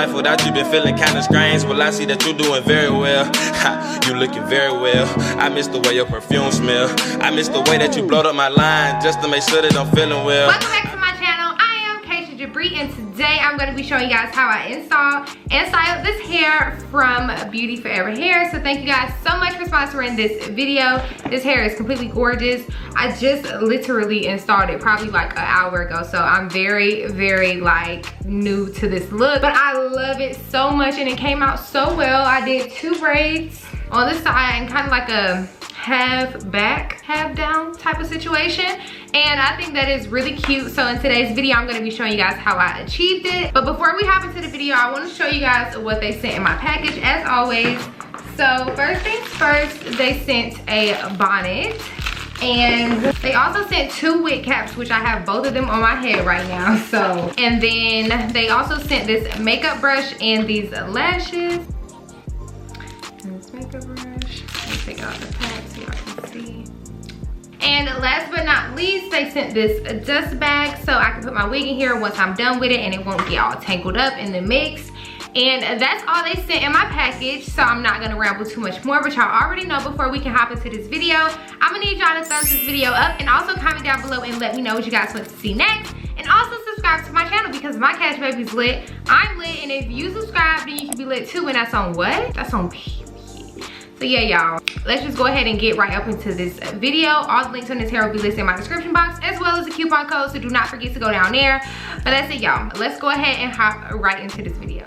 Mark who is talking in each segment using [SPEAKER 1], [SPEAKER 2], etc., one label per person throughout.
[SPEAKER 1] life without you been feeling kinda strange. Well, I see that you doing very well. You looking very well. I miss the way your perfume smell. I miss the way that you blowed up my line just to make sure that I'm feeling well.
[SPEAKER 2] Welcome back to my channel. I am Jabre, and today I'm going to be showing you guys how I install and style this hair from beautyytb Hair. So thank you guys so much for sponsoring this video. This hair is completely gorgeous. I just literally installed it probably like an hour ago, so I'm very like new to this look, but I love it so much and it came out so well. I did 2 braids on the side and kind of like a half back, half down type of situation, and I think that is really cute. So in today's video I'm going to be showing you guys how I achieved it. But before we hop into the video, I want to show you guys what they sent in my package as always. So first things first, they sent a bonnet, and they also sent 2 wig caps, which I have both of them on my head right now. So, and then they also sent this makeup brush and these lashes. And this makeup brush. Let me take it out the pack so y'all can see. And last but not least, they sent this dust bag so I can put my wig in here once I'm done with it and it won't get all tangled up in the mix. And that's all they sent in my package, so I'm not gonna ramble too much more, but y'all already know before we can hop into this video, I'm gonna need y'all to thumbs this video up and also comment down below and let me know what you guys want to see next. And also subscribe to my channel because my cash baby's lit, I'm lit, and if you subscribe then you can be lit too. And that's on what? That's on period. So yeah, y'all, let's just go ahead and get right up into this video. All the links on this hair will be listed in my description box as well as the coupon code, so do not forget to go down there. But that's it, y'all. Let's go ahead and hop right into this video.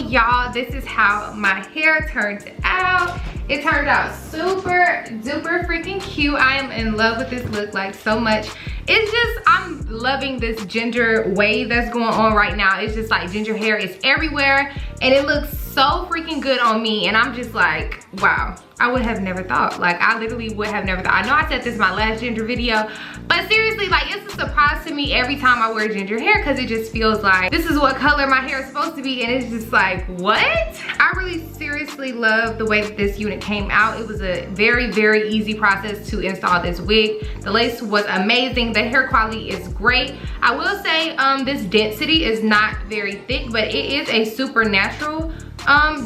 [SPEAKER 2] Y'all, this is how my hair turned out. It turned out super duper freaking cute. I am in love with this look like so much. It's just, I'm loving this ginger wave that's going on right now. It's just like ginger hair is everywhere and it looks so freaking good on me, and I'm just like, wow, I would have never thought. Like, I literally would have never thought. I know I said this in my last ginger video, but seriously, like, it's a surprise to me every time I wear ginger hair because it just feels like this is what color my hair is supposed to be, and it's just like, what? I really seriously love the way that this unit came out. It was a very, very easy process to install this wig. The lace was amazing. The hair quality is great. I will say this density is not very thick, but it is a super natural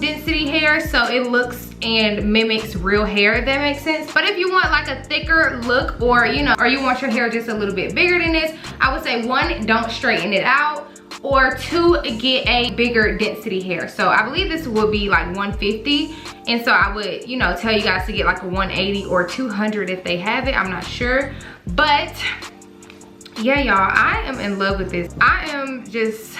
[SPEAKER 2] density hair, so it looks and mimics real hair, if that makes sense. But if you want like a thicker look, or you know, or you want your hair just a little bit bigger than this, I would say 1, don't straighten it out, or 2, get a bigger density hair. So I believe this would be like 150, and so I would, you know, tell you guys to get like a 180 or 200 if they have it. I'm not sure, but yeah, y'all, I am in love with this. I am just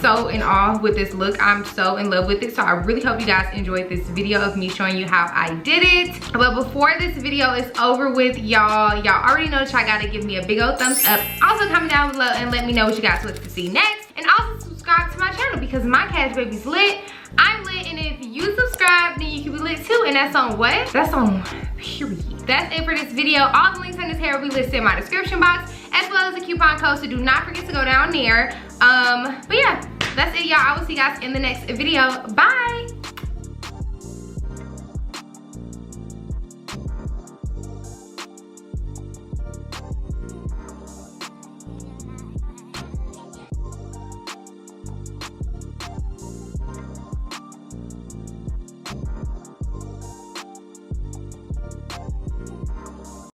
[SPEAKER 2] so in awe with this look. I'm so in love with it. So I really hope you guys enjoyed this video of me showing you how I did it. But before this video is over with, y'all already know that y'all gotta give me a big old thumbs up. Also comment down below and let me know what you guys want to see next. And also subscribe to my channel because my cash baby's lit. I'm lit, and if you subscribe, then you can be lit too. And that's on what? That's on period. That's it for this video. All the links on this hair will be listed in my description box, as well as the coupon code, so do not forget to go down there. But yeah, that's it, y'all. I will see you guys in the next video. Bye.